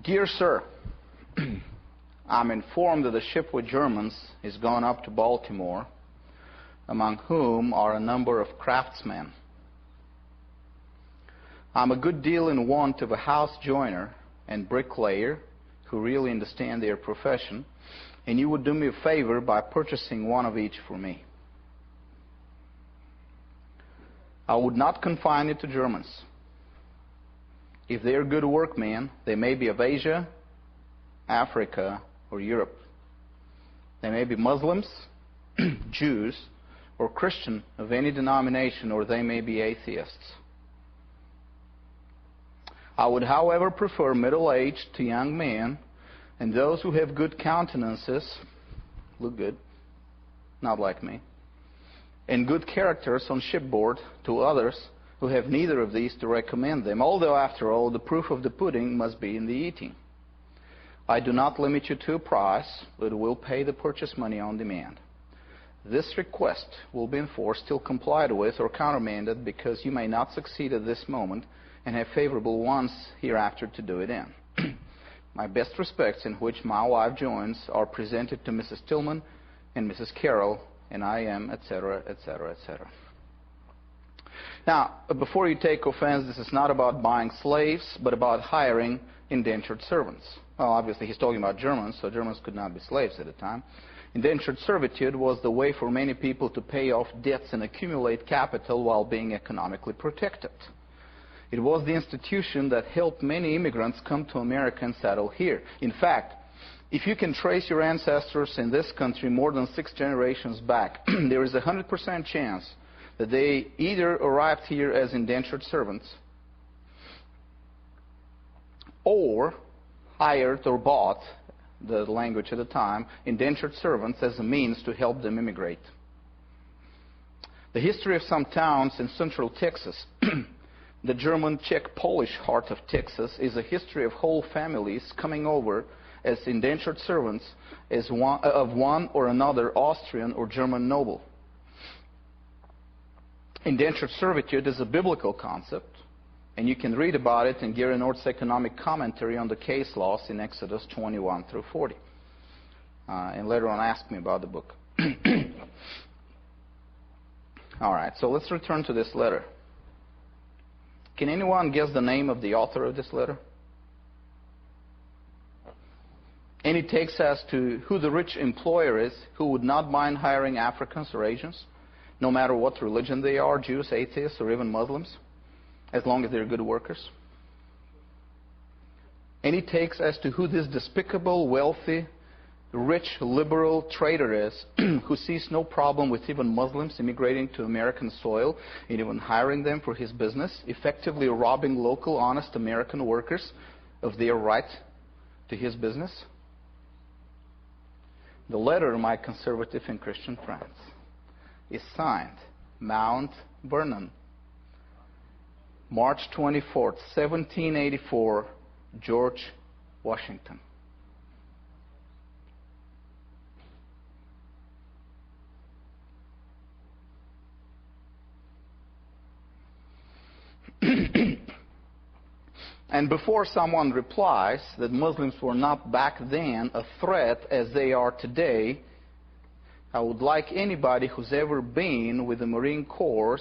Dear Sir, I'm informed that a ship with Germans is gone up to Baltimore, among whom are a number of craftsmen. I'm a good deal in want of a house joiner and bricklayer who really understand their profession, and you would do me a favor by purchasing one of each for me. I would not confine it to Germans. If they are good workmen, they may be of Asia, Africa, or Europe. They may be Muslims, Jews, or Christian of any denomination, or they may be atheists. I would, however, prefer middle-aged to young men and those who have good countenances, look good, not like me, and good characters on shipboard to others who have neither of these to recommend them, although, after all, the proof of the pudding must be in the eating. I do not limit you to a price, but will pay the purchase money on demand. This request will be enforced till complied with or countermanded, because you may not succeed at this moment and have favourable ones hereafter to do it in. My best respects, in which my wife joins, are presented to Mrs. Tilghman and Mrs. Carroll, and I am, etc., etc., etc. Now, before you take offense, this is not about buying slaves, but about hiring indentured servants. Well, obviously, he's talking about Germans, so Germans could not be slaves at the time. Indentured servitude was the way for many people to pay off debts and accumulate capital while being economically protected. It was the institution that helped many immigrants come to America and settle here. In fact, if you can trace your ancestors in this country more than 6 generations back, there is a 100% chance that they either arrived here as indentured servants or hired or bought, the language at the time, indentured servants as a means to help them immigrate. The history of some towns in central Texas, the German, Czech, Polish heart of Texas, is a history of whole families coming over as indentured servants of one or another Austrian or German noble. Indentured servitude is a biblical concept, and you can read about it in Gary North's economic commentary on the case laws in Exodus 21 through 40. And later on ask me about the book. All right, so let's return to this letter. Can anyone guess the name of the author of this letter? Any takes as to who the rich employer is who would not mind hiring Africans or Asians, no matter what religion they are, Jews, atheists, or even Muslims, as long as they're good workers? Any takes as to who this despicable, wealthy, rich, liberal trader is who sees no problem with even Muslims immigrating to American soil and even hiring them for his business, effectively robbing local, honest American workers of their right to his business? The letter, my conservative and Christian friends, is signed Mount Vernon, March 24th, 1784, George Washington. And before someone replies that Muslims were not back then a threat as they are today, I would like anybody who's ever been with the Marine Corps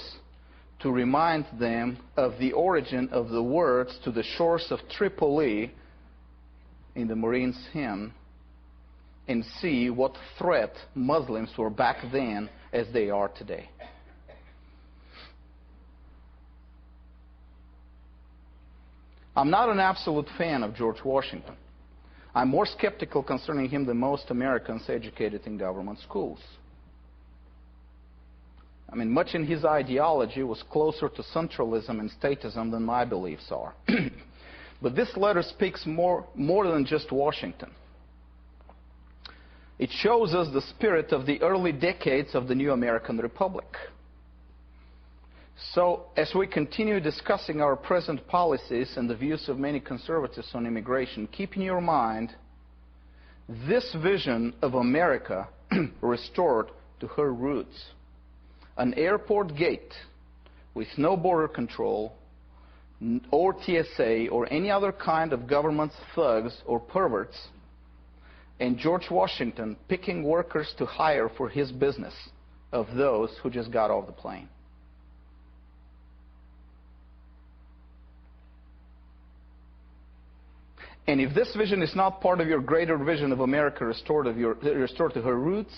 to remind them of the origin of the words "to the shores of Tripoli" in the Marines' hymn, and see what threat Muslims were back then as they are today. I'm not an absolute fan of George Washington. I'm more skeptical concerning him than most Americans educated in government schools. I mean, much in his ideology was closer to centralism and statism than my beliefs are. But this letter speaks more than just Washington. It shows us the spirit of the early decades of the new American Republic. So, as we continue discussing our present policies and the views of many conservatives on immigration, keep in your mind this vision of America restored to her roots. An airport gate with no border control, or TSA or any other kind of government thugs or perverts, and George Washington picking workers to hire for his business of those who just got off the plane. And if this vision is not part of your greater vision of America restored to her roots,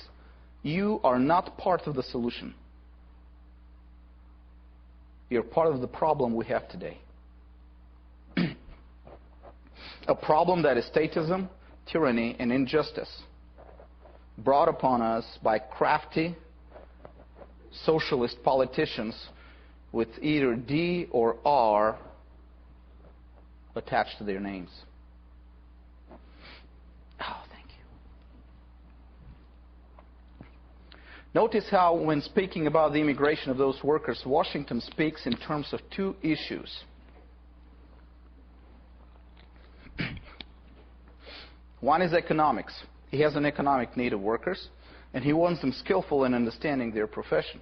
you are not part of the solution. You're part of the problem we have today. A problem that is statism, tyranny, and injustice brought upon us by crafty socialist politicians with either D or R attached to their names. Oh, thank you. Notice how, when speaking about the immigration of those workers, Washington speaks in terms of two issues. One is economics. He has an economic need of workers, and he wants them skillful in understanding their profession.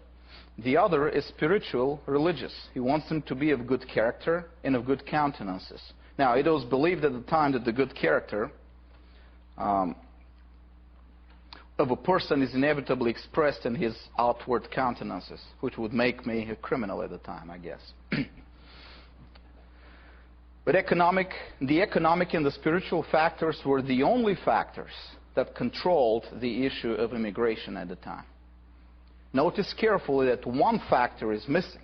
The other is spiritual, religious. He wants them to be of good character and of good countenances. Now, it was believed at the time that the good character of a person is inevitably expressed in his outward countenances, which would make me a criminal at the time, I guess. But the economic and the spiritual factors were the only factors that controlled the issue of immigration at the time. Notice carefully that one factor is missing,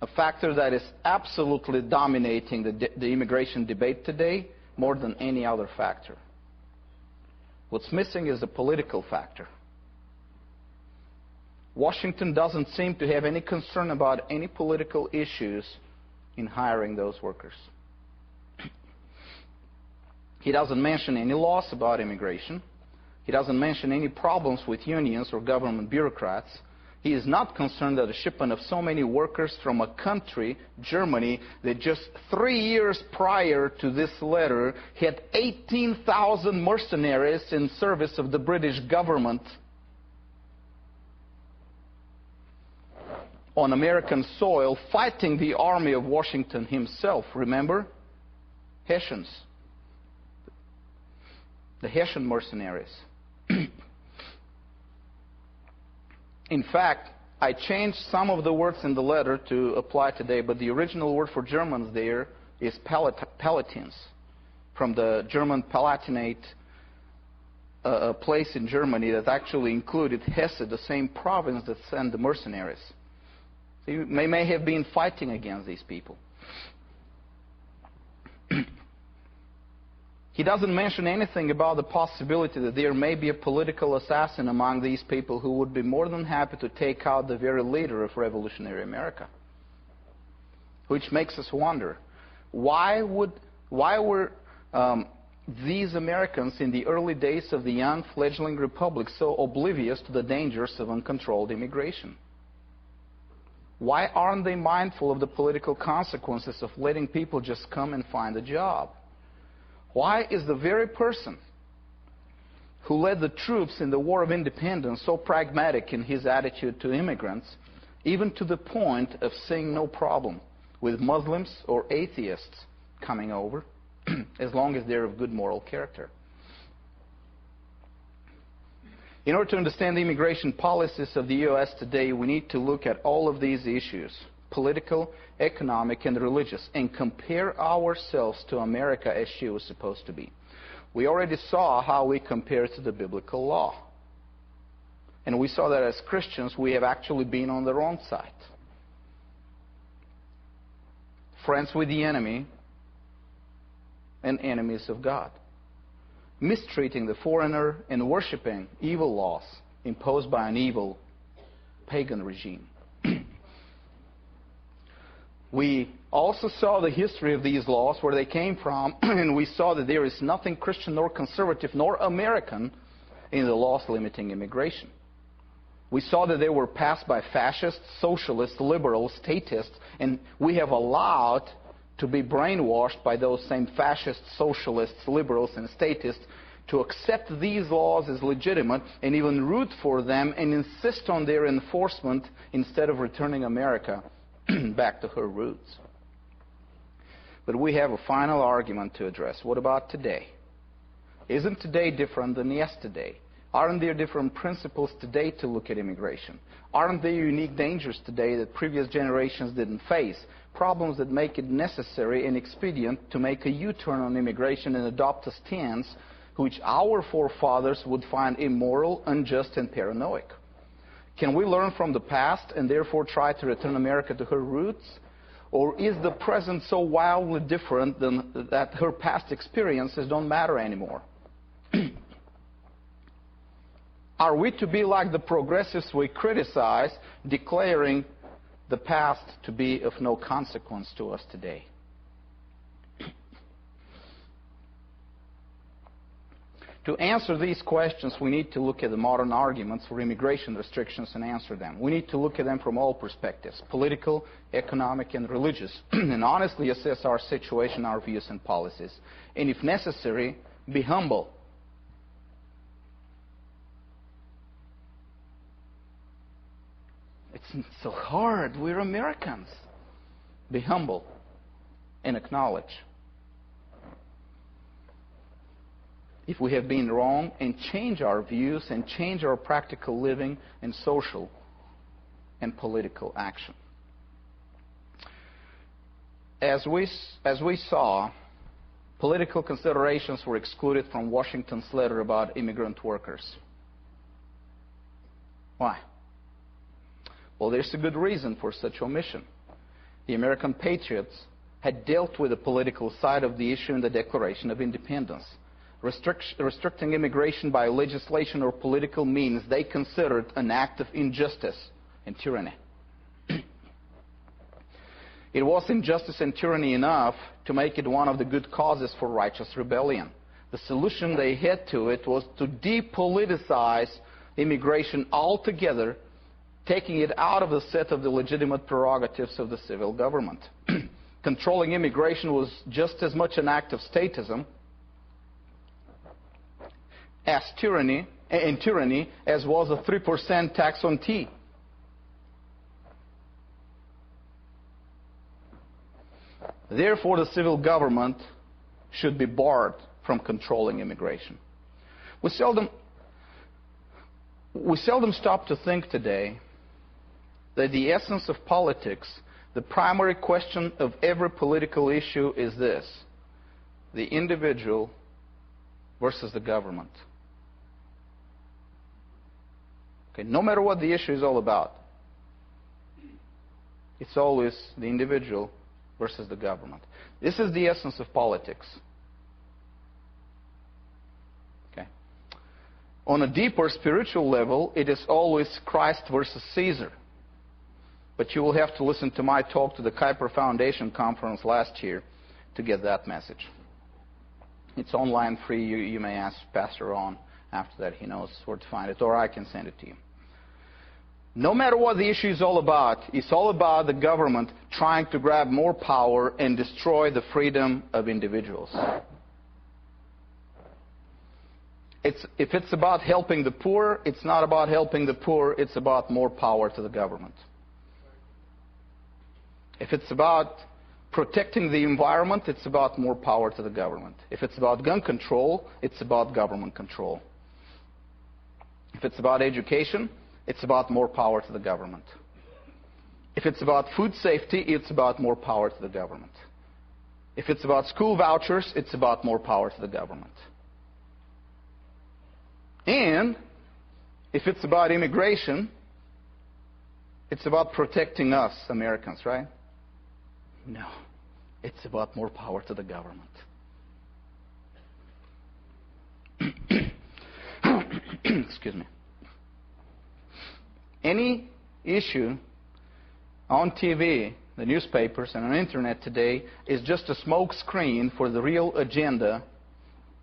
a factor that is absolutely dominating the immigration debate today more than any other factor. What's missing is the political factor. Washington doesn't seem to have any concern about any political issues in hiring those workers. He doesn't mention any laws about immigration. He doesn't mention any problems with unions or government bureaucrats. He is not concerned that the shipment of so many workers from a country, Germany, that just 3 years prior to this letter had 18,000 mercenaries in service of the British government on American soil fighting the army of Washington himself. Remember? Hessians. The Hessian mercenaries. In fact, I changed some of the words in the letter to apply today, but the original word for Germans there is Palatines, from the German Palatinate, a place in Germany that actually included Hesse, the same province that sent the mercenaries. So you may have been fighting against these people. He doesn't mention anything about the possibility that there may be a political assassin among these people who would be more than happy to take out the very leader of revolutionary America. Which makes us wonder, why were these Americans in the early days of the young fledgling republic so oblivious to the dangers of uncontrolled immigration? Why aren't they mindful of the political consequences of letting people just come and find a job? Why is the very person who led the troops in the War of Independence so pragmatic in his attitude to immigrants, even to the point of seeing no problem with Muslims or atheists coming over, as long as they're of good moral character? In order to understand the immigration policies of the U.S. today, we need to look at all of these issues, political, economic, and religious, and compare ourselves to America as she was supposed to be. We already saw how we compare to the biblical law. And we saw that as Christians, we have actually been on the wrong side. Friends with the enemy and enemies of God. Mistreating the foreigner and worshiping evil laws imposed by an evil pagan regime. We also saw the history of these laws, where they came from, and we saw that there is nothing Christian nor conservative nor American in the laws limiting immigration. We saw that they were passed by fascists, socialists, liberals, statists, and we have allowed to be brainwashed by those same fascists, socialists, liberals, and statists to accept these laws as legitimate and even root for them and insist on their enforcement instead of returning America back to her roots. But we have a final argument to address. What about today? Isn't today different than yesterday? Aren't there different principles today to look at immigration? Aren't there unique dangers today that previous generations didn't face? Problems that make it necessary and expedient to make a U-turn on immigration and adopt a stance which our forefathers would find immoral, unjust, and paranoid. Can we learn from the past and therefore try to return America to her roots? Or is the present so wildly different that her past experiences don't matter anymore? Are we to be like the progressives we criticize, declaring the past to be of no consequence to us today? To answer these questions, we need to look at the modern arguments for immigration restrictions and answer them. We need to look at them from all perspectives, political, economic, and religious, and honestly assess our situation, our views, and policies. And if necessary, be humble. It's so hard. We're Americans. Be humble and acknowledge if we have been wrong, and change our views and change our practical living and social and political action. As we saw, political considerations were excluded from Washington's letter about immigrant workers. Why? Well, there's a good reason for such omission. The American patriots had dealt with the political side of the issue in the Declaration of Independence. Restricting immigration by legislation or political means they considered an act of injustice and tyranny. It was injustice and tyranny enough to make it one of the good causes for righteous rebellion. The solution they had to it was to depoliticize immigration altogether, taking it out of the set of the legitimate prerogatives of the civil government. Controlling immigration was just as much an act of statism as tyranny as was a 3% tax on tea. Therefore, the civil government should be barred from controlling immigration. We seldom stop to think today that the essence of politics, the primary question of every political issue is this: the individual versus the government. Okay, no matter what the issue is all about, it's always the individual versus the government. This is the essence of politics. Okay. On a deeper spiritual level, it is always Christ versus Caesar. But you will have to listen to my talk to the Kuiper Foundation conference last year to get that message. It's online free. You may ask Pastor Ron after that. He knows where to find it, or I can send it to you. No matter what the issue is all about, it's all about the government trying to grab more power and destroy the freedom of individuals. If it's about helping the poor, it's not about helping the poor, it's about more power to the government. If it's about protecting the environment, it's about more power to the government. If it's about gun control, it's about government control. If it's about education, it's about more power to the government. If it's about food safety, it's about more power to the government. If it's about school vouchers, it's about more power to the government. And if it's about immigration, it's about protecting us, Americans, right? No. It's about more power to the government. Excuse me. Any issue on TV, the newspapers, and on the internet today is just a smoke screen for the real agenda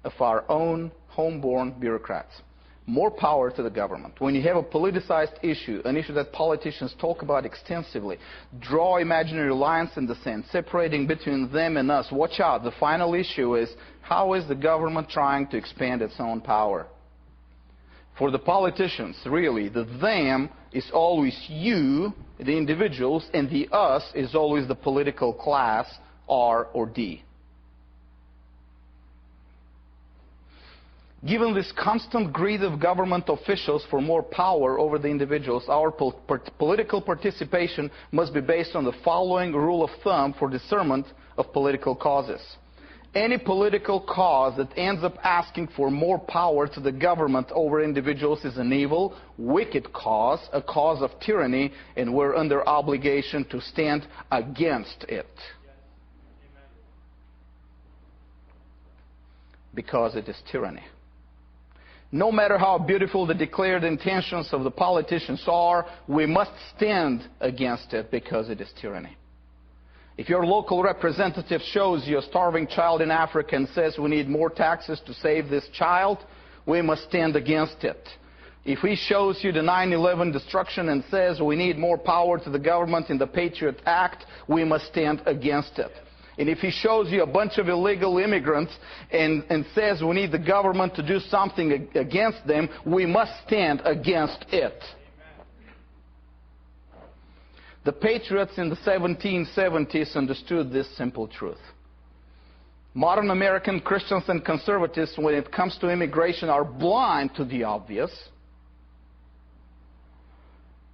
of our own homeborn bureaucrats. More power to the government. When you have a politicized issue, an issue that politicians talk about extensively, draw imaginary lines in the sand, separating between them and us. Watch out. The final issue is, how is the government trying to expand its own power? For the politicians, really, the them is always you, the individuals, and the us is always the political class R, or D. Given this constant greed of government officials for more power over the individuals, our political participation must be based on the following rule of thumb for discernment of political causes. Any political cause that ends up asking for more power to the government over individuals is an evil, wicked cause, a cause of tyranny, and we're under obligation to stand against it. Because it is tyranny. No matter how beautiful the declared intentions of the politicians are, we must stand against it because it is tyranny. If your local representative shows you a starving child in Africa and says we need more taxes to save this child, we must stand against it. If he shows you the 9/11 destruction and says we need more power to the government in the Patriot Act, we must stand against it. And if he shows you a bunch of illegal immigrants and says we need the government to do something against them, we must stand against it. The patriots in the 1770s understood this simple truth. Modern American Christians and conservatives, when it comes to immigration, are blind to the obvious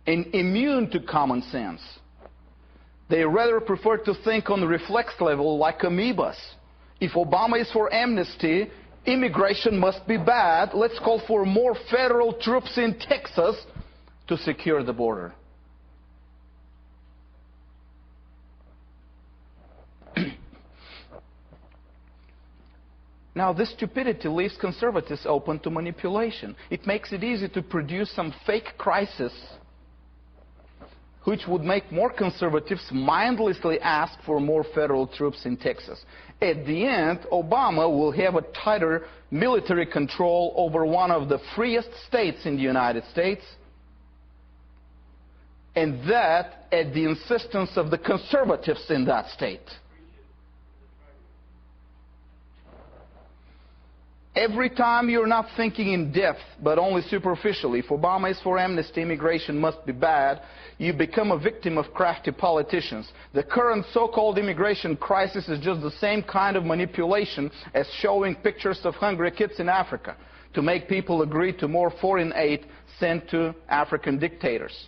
and immune to common sense. They rather prefer to think on the reflex level like amoebas. If Obama is for amnesty, immigration must be bad. Let's call for more federal troops in Texas to secure the border. Now, this stupidity leaves conservatives open to manipulation. It makes it easy to produce some fake crisis which would make more conservatives mindlessly ask for more federal troops in Texas. At the end, Obama will have a tighter military control over one of the freest states in the United States, and that at the insistence of the conservatives in that state. Every time you're not thinking in depth, but only superficially, if Obama is for amnesty, immigration must be bad, you become a victim of crafty politicians. The current so-called immigration crisis is just the same kind of manipulation as showing pictures of hungry kids in Africa to make people agree to more foreign aid sent to African dictators.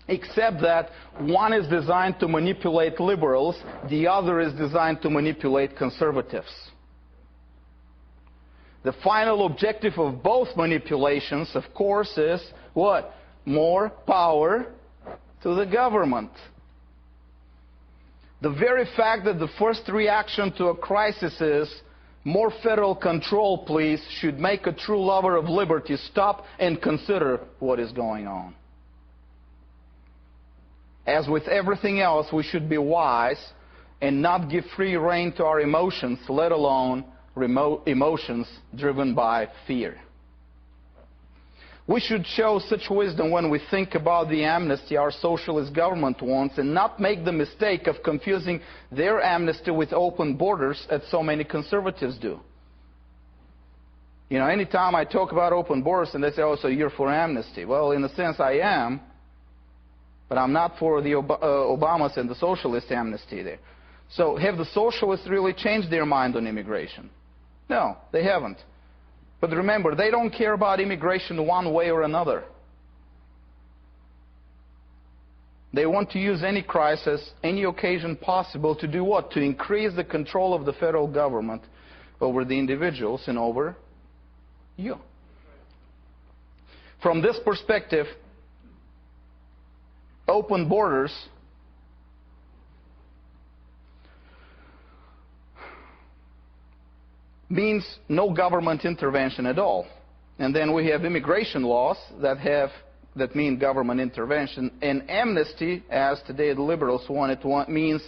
Except that one is designed to manipulate liberals, the other is designed to manipulate conservatives. The final objective of both manipulations, of course, is what? More power to the government. The very fact that the first reaction to a crisis is more federal control, please, should make a true lover of liberty stop and consider what is going on. As with everything else, we should be wise and not give free rein to our emotions, let alone emotions driven by fear. We should show such wisdom when we think about the amnesty our socialist government wants and not make the mistake of confusing their amnesty with open borders as so many conservatives do. You know, anytime I talk about open borders and they say, oh, so you're for amnesty. Well, in a sense I am, but I'm not for the Obamas and the socialist amnesty there. So have the socialists really changed their mind on immigration? No, they haven't. But remember, they don't care about immigration one way or another. They want to use any crisis, any occasion possible to do what? To increase the control of the federal government over the individuals and over you. From this perspective, open borders means no government intervention at all. And then we have immigration laws that mean government intervention. And amnesty, as today the liberals want it, means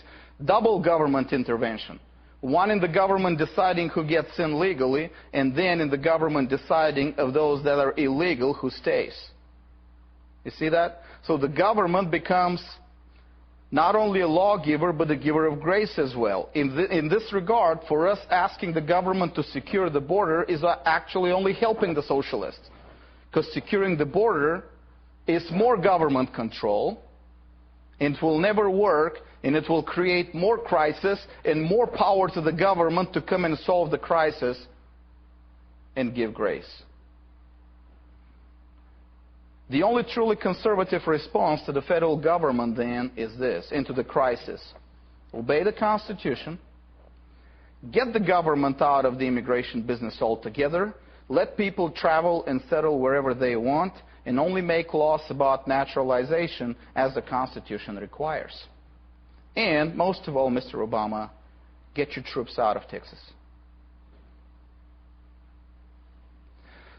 double government intervention. One in the government deciding who gets in legally, and then in the government deciding of those that are illegal who stays. You see that? So the government becomes not only a lawgiver, but a giver of grace as well. In this regard, for us, asking the government to secure the border is actually only helping the socialists. Because securing the border is more government control, and it will never work, and it will create more crisis and more power to the government to come and solve the crisis and give grace. The only truly conservative response to the federal government then is this, into the crisis. Obey the Constitution, get the government out of the immigration business altogether, let people travel and settle wherever they want, and only make laws about naturalization as the Constitution requires. And, most of all, Mr. Obama, get your troops out of Texas.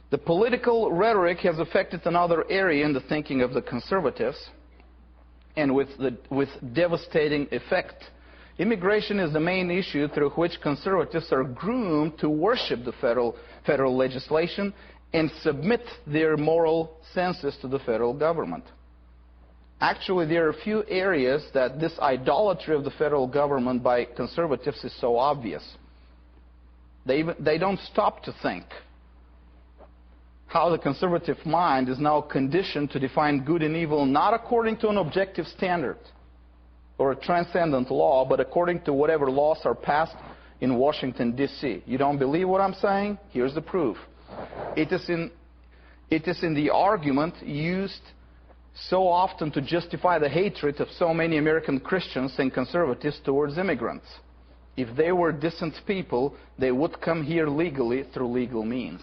The political rhetoric has affected another area in the thinking of the conservatives, and with devastating effect. Immigration is the main issue through which conservatives are groomed to worship the federal legislation and submit their moral senses to the federal government. Actually, there are few areas that this idolatry of the federal government by conservatives is so obvious. They don't stop to think how the conservative mind is now conditioned to define good and evil not according to an objective standard or a transcendent law, but according to whatever laws are passed in Washington, D.C. You don't believe what I'm saying? Here's the proof. It is in the argument used so often to justify the hatred of so many American Christians and conservatives towards immigrants. If they were decent people, they would come here legally through legal means.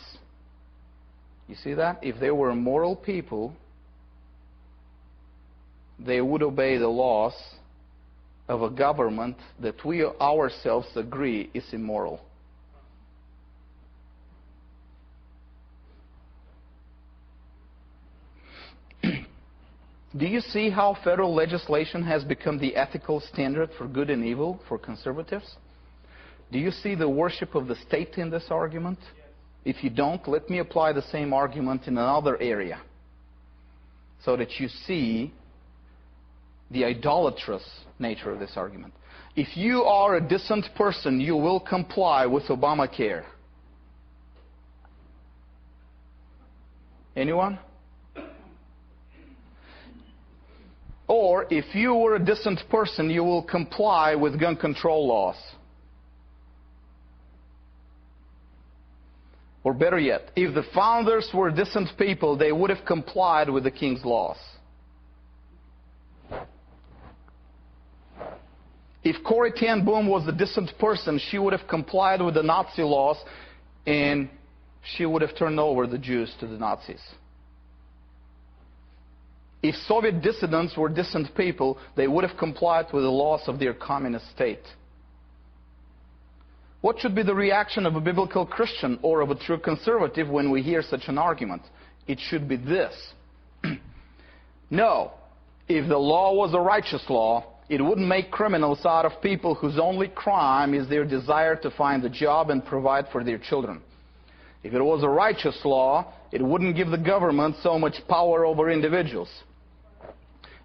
You see that? If they were moral people, they would obey the laws of a government that we ourselves agree is immoral. Do you see how federal legislation has become the ethical standard for good and evil for conservatives? Do you see the worship of the state in this argument? If you don't, let me apply the same argument in another area so that you see the idolatrous nature of this argument. If you are a decent person, you will comply with Obamacare. Anyone? Or if you were a decent person, you will comply with gun control laws. Or better yet, if the founders were decent people, they would have complied with the king's laws. If Corrie ten Boom was a decent person, she would have complied with the Nazi laws and she would have turned over the Jews to the Nazis. If Soviet dissidents were decent people, they would have complied with the laws of their communist state. What should be the reaction of a biblical Christian or of a true conservative when we hear such an argument? It should be this. No, if the law was a righteous law, it wouldn't make criminals out of people whose only crime is their desire to find a job and provide for their children. If it was a righteous law, it wouldn't give the government so much power over individuals.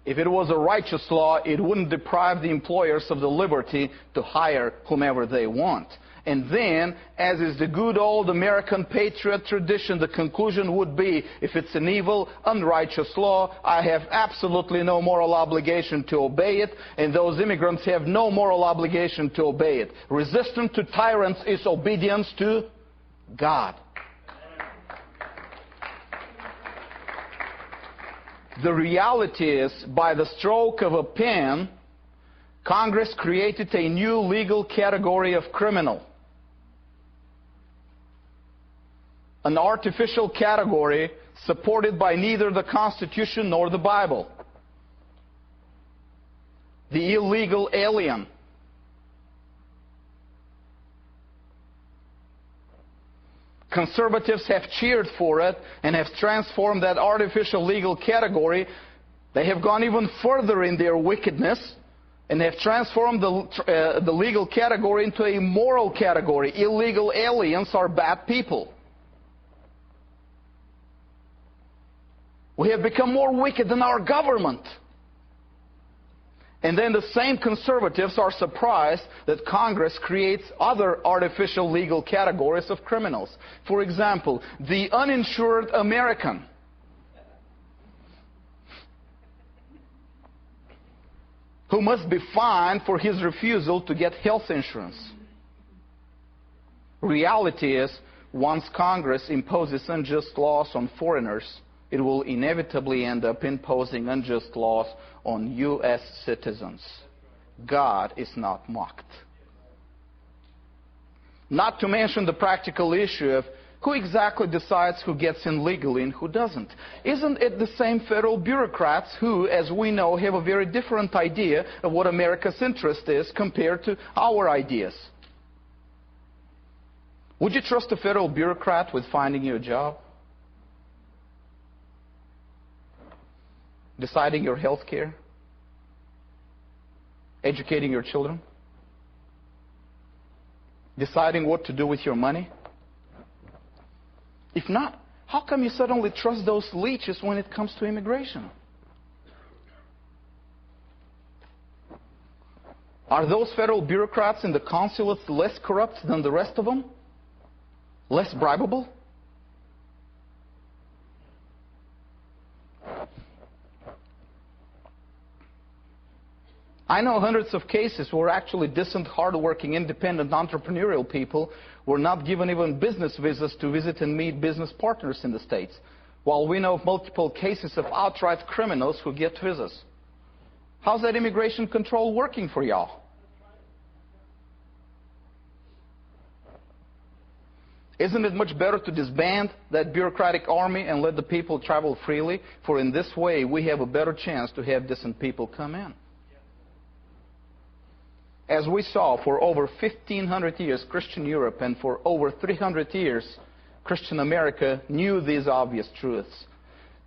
If it was a righteous law, it wouldn't deprive the employers of the liberty to hire whomever they want. And then, as is the good old American patriot tradition, the conclusion would be, if it's an evil, unrighteous law, I have absolutely no moral obligation to obey it, and those immigrants have no moral obligation to obey it. Resistance to tyrants is obedience to God. The reality is, by the stroke of a pen, Congress created a new legal category of criminal. An artificial category supported by neither the Constitution nor the Bible. The illegal alien. Conservatives have cheered for it and have transformed that artificial legal category. They have gone even further in their wickedness and have transformed the legal category into a moral category. Illegal aliens are bad people. We have become more wicked than our government. And then the same conservatives are surprised that Congress creates other artificial legal categories of criminals. For example, the uninsured American. who must be fined for his refusal to get health insurance. Reality is, once Congress imposes unjust laws on foreigners, it will inevitably end up imposing unjust laws on U.S. citizens. God is not mocked. Not to mention the practical issue of who exactly decides who gets in legally and who doesn't. Isn't it the same federal bureaucrats who, as we know, have a very different idea of what America's interest is compared to our ideas? Would you trust a federal bureaucrat with finding you a job? Deciding your health care? Educating your children? Deciding what to do with your money? If not, how come you suddenly trust those leeches when it comes to immigration? Are those federal bureaucrats in the consulates less corrupt than the rest of them? Less bribable? I know hundreds of cases where actually decent, hard-working, independent, entrepreneurial people were not given even business visas to visit and meet business partners in the States, while we know of multiple cases of outright criminals who get visas. How's that immigration control working for y'all? Isn't it much better to disband that bureaucratic army and let the people travel freely? For in this way, we have a better chance to have decent people come in. As we saw, for over 1,500 years, Christian Europe, and for over 300 years, Christian America knew these obvious truths.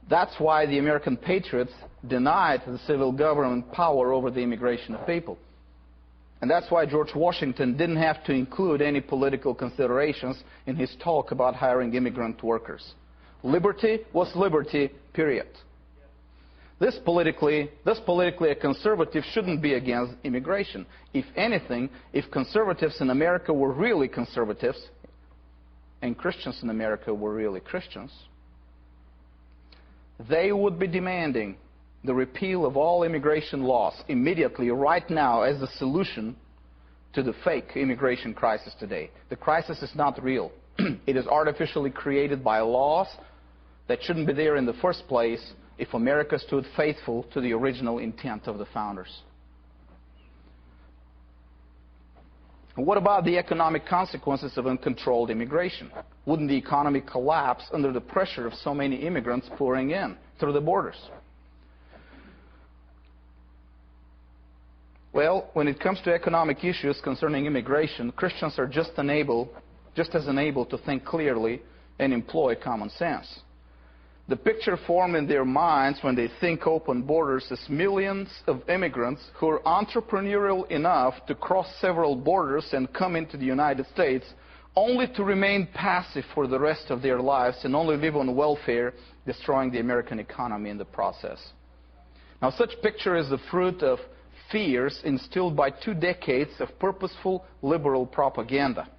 That's why the American patriots denied the civil government power over the immigration of people. And that's why George Washington didn't have to include any political considerations in his talk about hiring immigrant workers. Liberty was liberty, period. This politically, a conservative shouldn't be against immigration. If anything, if conservatives in America were really conservatives, and Christians in America were really Christians, they would be demanding the repeal of all immigration laws immediately, right now, as the solution to the fake immigration crisis today. The crisis is not real. It is artificially created by laws that shouldn't be there in the first place if America stood faithful to the original intent of the founders. What about the economic consequences of uncontrolled immigration? Wouldn't the economy collapse under the pressure of so many immigrants pouring in through the borders? Well, when it comes to economic issues concerning immigration, Christians are just as unable to think clearly and employ common sense. The picture formed in their minds when they think open borders is millions of immigrants who are entrepreneurial enough to cross several borders and come into the United States only to remain passive for the rest of their lives and only live on welfare, destroying the American economy in the process. Now, such picture is the fruit of fears instilled by 2 decades of purposeful liberal propaganda.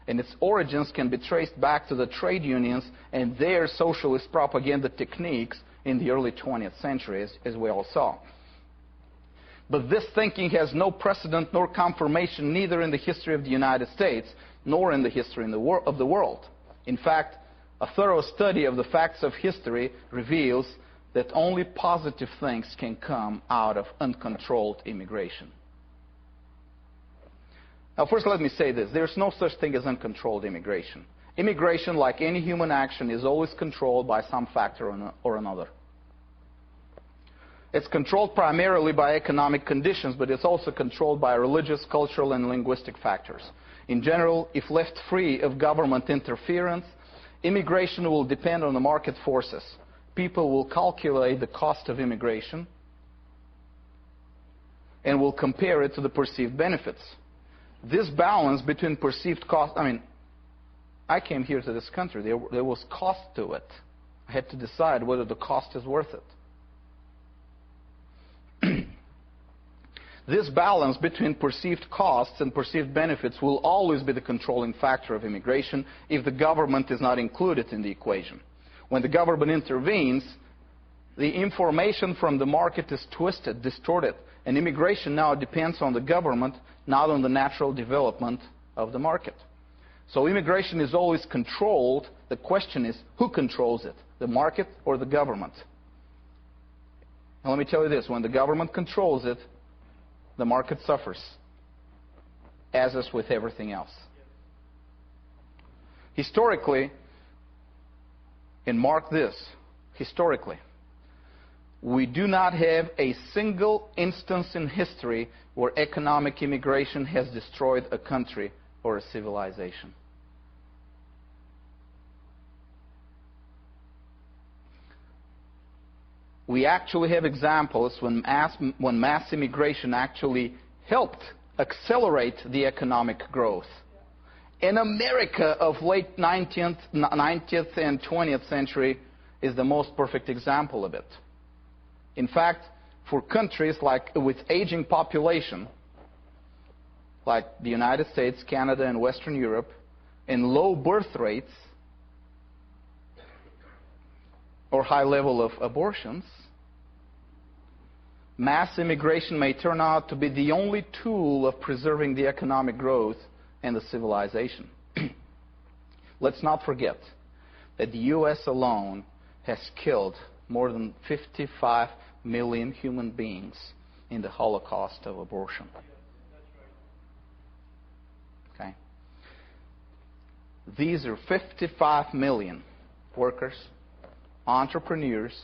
And its origins can be traced back to the trade unions and their socialist propaganda techniques in the early 20th century, as we all saw. But this thinking has no precedent nor confirmation neither in the history of the United States nor in the history of the world. In fact, a thorough study of the facts of history reveals that only positive things can come out of uncontrolled immigration. Now, first let me say this. There's no such thing as uncontrolled immigration. Immigration, like any human action, is always controlled by some factor or another. It's controlled primarily by economic conditions, but it's also controlled by religious, cultural, and linguistic factors. In general, if left free of government interference, immigration will depend on the market forces. People will calculate the cost of immigration and will compare it to the perceived benefits. This balance between perceived cost, I came here to this country. There was cost to it. I had to decide whether the cost is worth it. This balance between perceived costs and perceived benefits will always be the controlling factor of immigration if the government is not included in the equation. When the government intervenes, the information from the market is twisted, distorted, And immigration now depends on the government, not on the natural development of the market. So immigration is always controlled. The question is, who controls it? The market or the government? And let me tell you this, when the government controls it, the market suffers, as is with everything else. Historically, and mark this, historically, we do not have a single instance in history where economic immigration has destroyed a country or a civilization. We actually have examples when mass immigration actually helped accelerate the economic growth. In America of late 19th and 20th century is the most perfect example of it. In fact, for countries like with aging population, like the United States, Canada, and Western Europe, and low birth rates or high level of abortions, mass immigration may turn out to be the only tool of preserving the economic growth and the civilization. Let's not forget that the U.S. alone has killed more than 55 million human beings in the Holocaust of abortion. Okay? These are 55 million workers, entrepreneurs,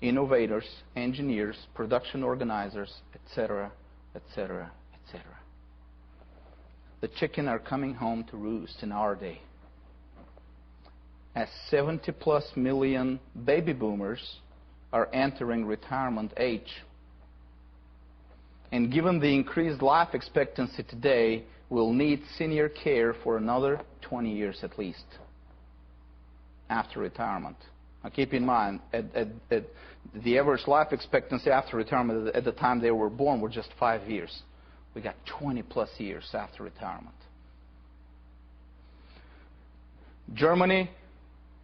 innovators, engineers, production organizers, etc., etc., etc. The chicken are coming home to roost in our day. As 70+ million baby boomers are entering retirement age. And given the increased life expectancy today, we'll need senior care for another 20 years at least after retirement. Now keep in mind, the average life expectancy after retirement at the time they were born were just 5 years. We got 20+ years after retirement. Germany,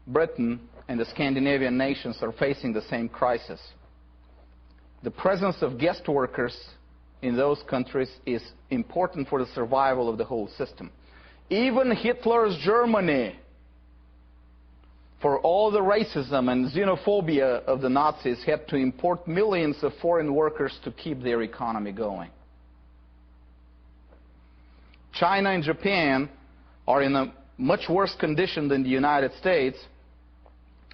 Britain, and the Scandinavian nations are facing the same crisis. The presence of guest workers in those countries is important for the survival of the whole system. Even Hitler's Germany, for all the racism and xenophobia of the Nazis, had to import millions of foreign workers to keep their economy going. China and Japan are in a much worse condition than the United States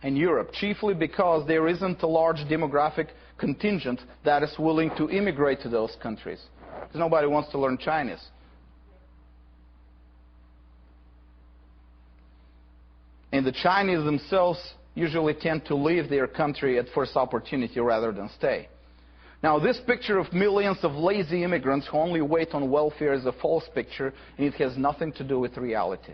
and Europe, chiefly because there isn't a large demographic contingent that is willing to immigrate to those countries. Because nobody wants to learn Chinese. And the Chinese themselves usually tend to leave their country at first opportunity rather than stay. Now, this picture of millions of lazy immigrants who only wait on welfare is a false picture, and it has nothing to do with reality.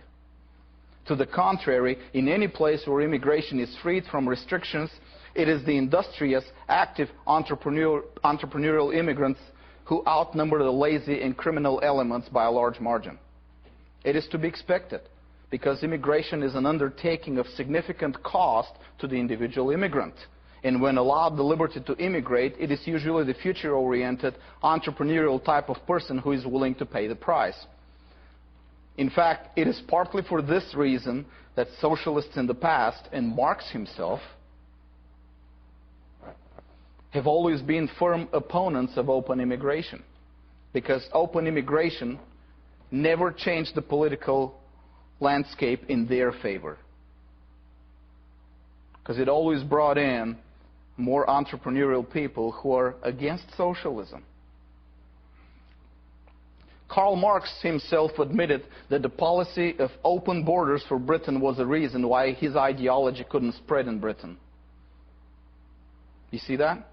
To the contrary, in any place where immigration is freed from restrictions, it is the industrious, active, entrepreneurial immigrants who outnumber the lazy and criminal elements by a large margin. It is to be expected, because immigration is an undertaking of significant cost to the individual immigrant. And when allowed the liberty to immigrate, it is usually the future-oriented, entrepreneurial type of person who is willing to pay the price. In fact, it is partly for this reason that socialists in the past, and Marx himself, have always been firm opponents of open immigration. Because open immigration never changed the political landscape in their favor. Because it always brought in more entrepreneurial people who are against socialism. Karl Marx himself admitted that the policy of open borders for Britain was a reason why his ideology couldn't spread in Britain. You see that?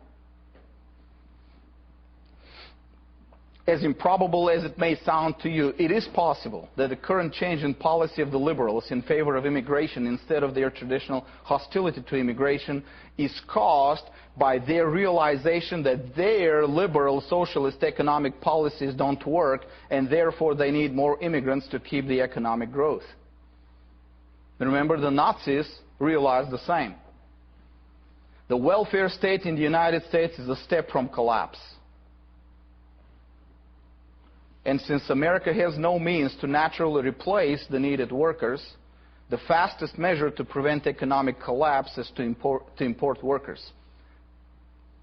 As improbable as it may sound to you, it is possible that the current change in policy of the liberals in favor of immigration instead of their traditional hostility to immigration is caused by their realization that their liberal socialist economic policies don't work, and therefore they need more immigrants to keep the economic growth. Remember, the Nazis realized the same. The welfare state in the United States is a step from collapse. And since America has no means to naturally replace the needed workers, the fastest measure to prevent economic collapse is to import workers.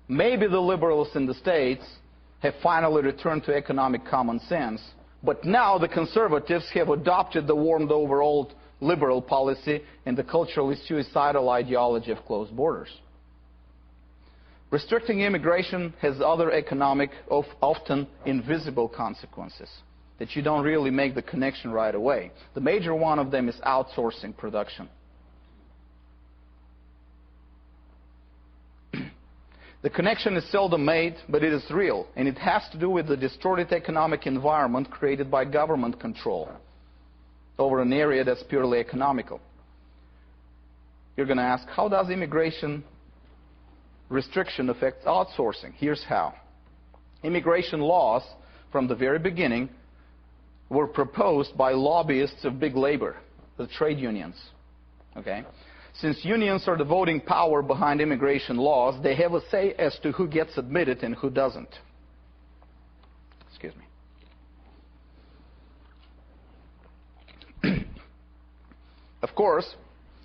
Maybe the liberals in the States have finally returned to economic common sense, but now the conservatives have adopted the warmed-over old liberal policy and the culturally suicidal ideology of closed borders. Restricting immigration has other economic, often invisible consequences that you don't really make the connection right away. The major one of them is outsourcing production. The connection is seldom made, but it is real, and it has to do with the distorted economic environment created by government control over an area that's purely economical. You're going to ask, how does immigration restriction affect outsourcing? Here's how. Immigration laws, from the very beginning, were proposed by lobbyists of big labor, the trade unions. Okay? Since unions are the voting power behind immigration laws, they have a say as to who gets admitted and who doesn't. Excuse me. Of course,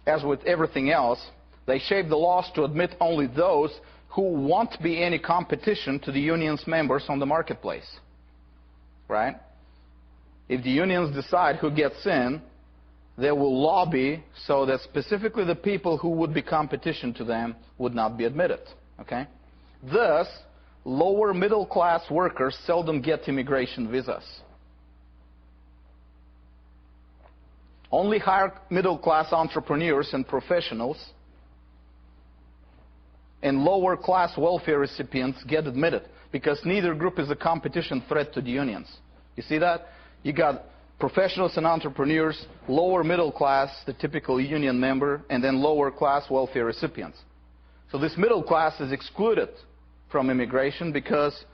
as with everything else, they shape the laws to admit only those who won't be any competition to the union's members on the marketplace. Right? If the unions decide who gets in, they will lobby so that specifically the people who would be competition to them would not be admitted. Okay? Thus, lower middle class workers seldom get immigration visas. Only higher middle class entrepreneurs and professionals and lower class welfare recipients get admitted because neither group is a competition threat to the unions. You see that? You got professionals and entrepreneurs, lower middle class, the typical union member, and then lower class welfare recipients. So this middle class is excluded from immigration because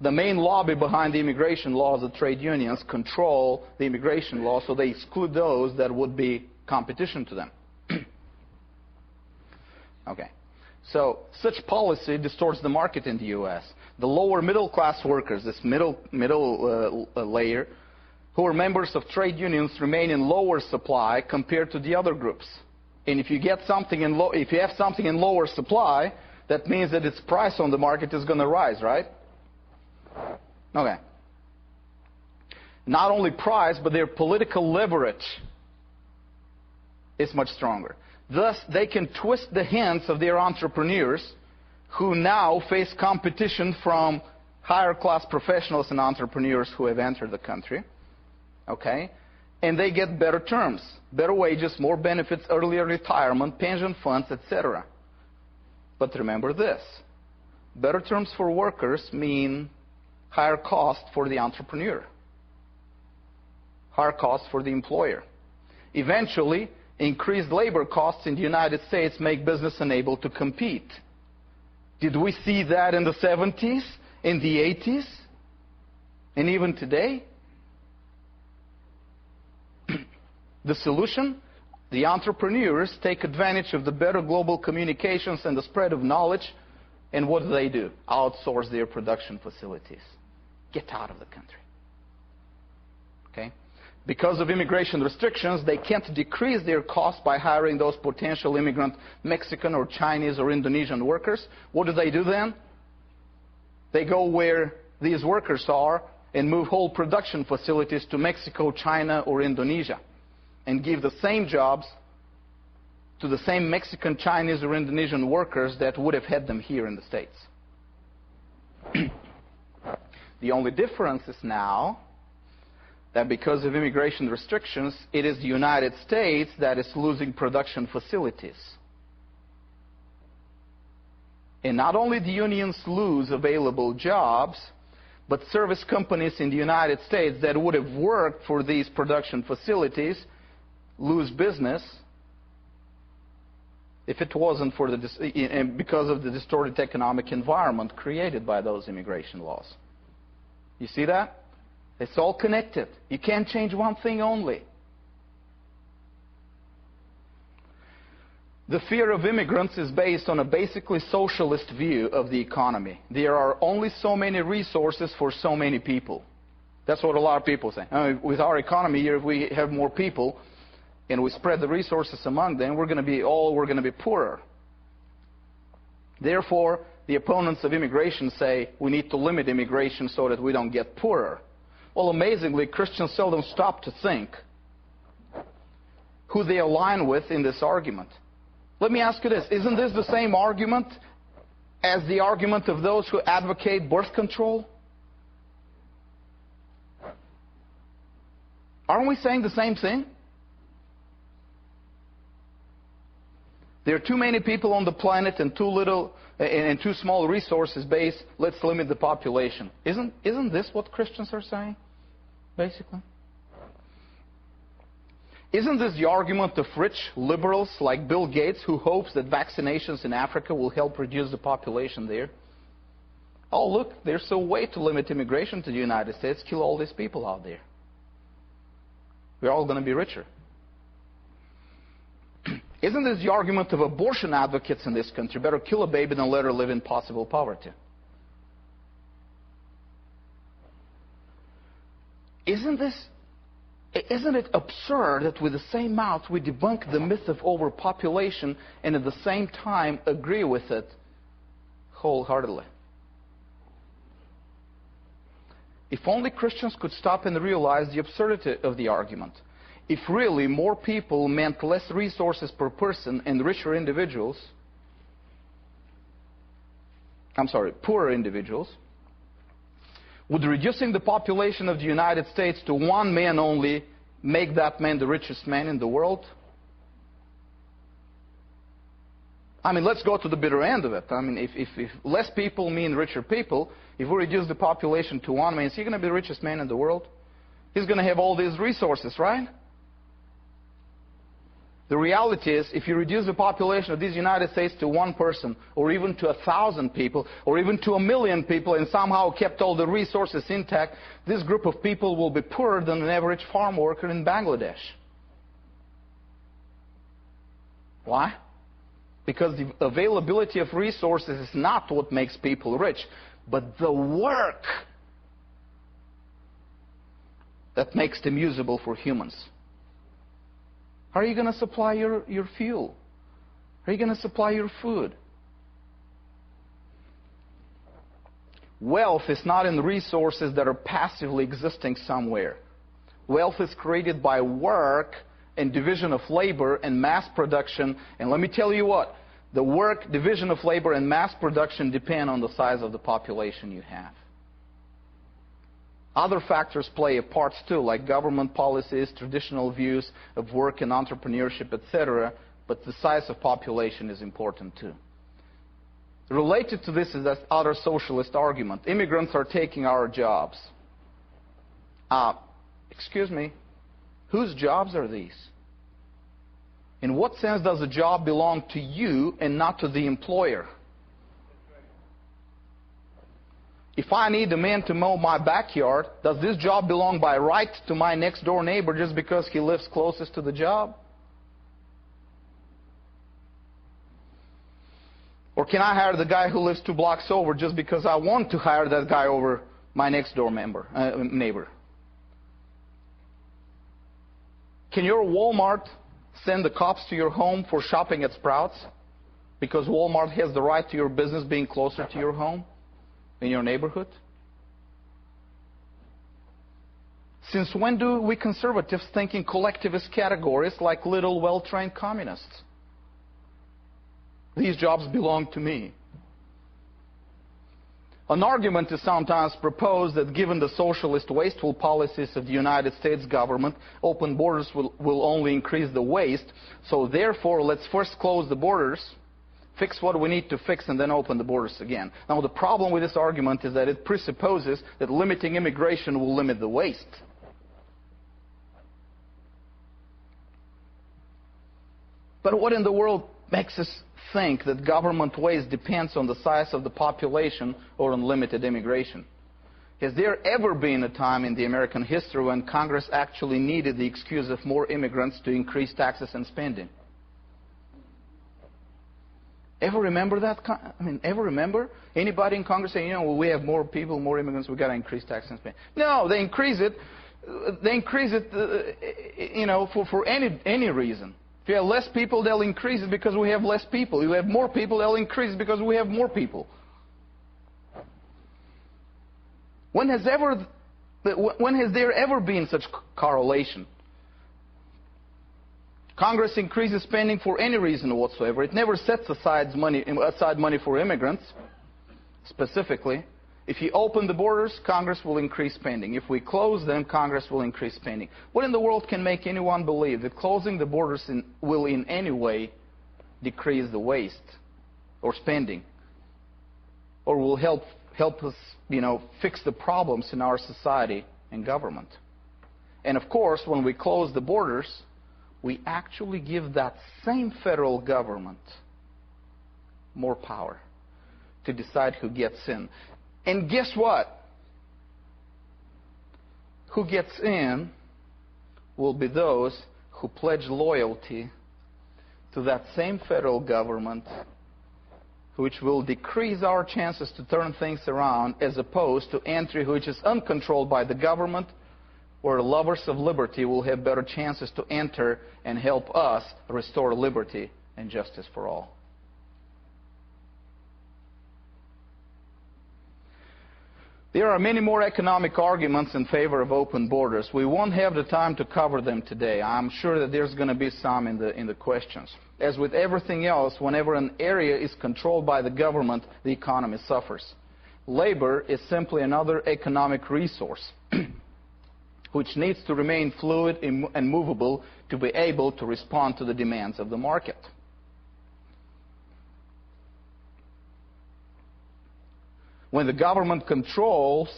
the main lobby behind the immigration laws, the trade unions, control the immigration law, so they exclude those that would be competition to them. Okay. So such policy distorts the market in the U.S. The lower middle class workers, this middle layer, who are members of trade unions, remain in lower supply compared to the other groups. And if you have something in lower supply, that means that its price on the market is going to rise, right? Okay. Not only price, but their political leverage is much stronger. Thus, they can twist the hands of their entrepreneurs who now face competition from higher class professionals and entrepreneurs who have entered the country. Okay? And they get better terms, better wages, more benefits, earlier retirement, pension funds, etc. But remember this. Better terms for workers mean higher cost for the entrepreneur, higher cost for the employer. Eventually, increased labor costs in the United States make business unable to compete. Did we see that in the 70s, in the 80s, and even today? The solution? The entrepreneurs take advantage of the better global communications and the spread of knowledge, and what do? Outsource their production facilities. Get out of the country. Okay? Because of immigration restrictions, they can't decrease their costs by hiring those potential immigrant Mexican or Chinese or Indonesian workers. What do then? They go where these workers are and move whole production facilities to Mexico, China, or Indonesia and give the same jobs to the same Mexican, Chinese, or Indonesian workers that would have had them here in the States. The only difference is now that because of immigration restrictions, it is the United States that is losing production facilities. And not only the unions lose available jobs, but service companies in the United States that would have worked for these production facilities lose business if it wasn't for because of the distorted economic environment created by those immigration laws. You see that? It's all connected. You can't change one thing only. The fear of immigrants is based on a basically socialist view of the economy. There are only so many resources for so many people. That's what a lot of people say. I mean, with our economy here, if we have more people and we spread the resources among them, we're going to be poorer. Therefore, the opponents of immigration say we need to limit immigration so that we don't get poorer. Well, amazingly, Christians seldom stop to think who they align with in this argument. Let me ask you this. Isn't this the same argument as the argument of those who advocate birth control? Aren't we saying the same thing? There are too many people on the planet and too small resources base. Let's limit the population. Isn't this what Christians are saying, basically? Isn't this the argument of rich liberals like Bill Gates, who hopes that vaccinations in Africa will help reduce the population there? Oh, look, there's a way to limit immigration to the United States. Kill all these people out there. We're all going to be richer. Isn't this the argument of abortion advocates in this country? Better kill a baby than let her live in possible poverty. Isn't it absurd that with the same mouth we debunk the myth of overpopulation and at the same time agree with it wholeheartedly? If only Christians could stop and realize the absurdity of the argument. If really more people meant less resources per person and richer individuals, poorer individuals, would reducing the population of the United States to one man only make that man the richest man in the world? I mean, let's go to the bitter end of it. I mean, if less people mean richer people, if we reduce the population to one man, is he going to be the richest man in the world? He's going to have all these resources, right? The reality is, if you reduce the population of this United States to one person, or even to 1,000 people, or even to 1,000,000 people, and somehow kept all the resources intact, this group of people will be poorer than an average farm worker in Bangladesh. Why? Because the availability of resources is not what makes people rich, but the work that makes them usable for humans. How are you going to supply your fuel? How are you going to supply your food? Wealth is not in resources that are passively existing somewhere. Wealth is created by work and division of labor and mass production. And let me tell you what, the work, division of labor, and mass production depend on the size of the population you have. Other factors play a part too, like government policies, traditional views of work and entrepreneurship, etc. But the size of population is important too. Related to this is that other socialist argument. Immigrants are taking our jobs. Excuse me, whose jobs are these? In what sense does a job belong to you and not to the employer? If I need a man to mow my backyard, does this job belong by right to my next door neighbor just because he lives closest to the job? Or can I hire the guy who lives 2 blocks over just because I want to hire that guy over my next door neighbor? Can your Walmart send the cops to your home for shopping at Sprouts because Walmart has the right to your business being closer to your home? In your neighborhood? Since when do we conservatives think in collectivist categories like little well-trained communists? These jobs belong to me. An argument is sometimes proposed that given the socialist wasteful policies of the United States government, open borders will only increase the waste, so therefore let's first close the borders, fix what we need to fix, and then open the borders again. Now, the problem with this argument is that it presupposes that limiting immigration will limit the waste. But what in the world makes us think that government waste depends on the size of the population or on limited immigration? Has there ever been a time in the American history when Congress actually needed the excuse of more immigrants to increase taxes and spending? Ever remember that? Ever remember? Anybody in Congress saying, well, we have more people, more immigrants, we've got to increase tax and spending. No, they increase it. They increase it, for any reason. If you have less people, they'll increase it because we have less people. If you have more people, they'll increase it because we have more people. When has there ever been such correlation? Congress increases spending for any reason whatsoever. It never sets aside money for immigrants, specifically. If you open the borders, Congress will increase spending. If we close them, Congress will increase spending. What in the world can make anyone believe that closing the borders will in any way decrease the waste or spending, or will help us, fix the problems in our society and government? And of course, when we close the borders, we actually give that same federal government more power to decide who gets in. And guess what? Who gets in will be those who pledge loyalty to that same federal government, which will decrease our chances to turn things around, as opposed to entry which is uncontrolled by the government, where lovers of liberty will have better chances to enter and help us restore liberty and justice for all. There are many more economic arguments in favor of open borders. We won't have the time to cover them today. I'm sure that there's going to be some in the questions. As with everything else, whenever an area is controlled by the government, the economy suffers. Labor is simply another economic resource which needs to remain fluid and movable to be able to respond to the demands of the market. When the government controls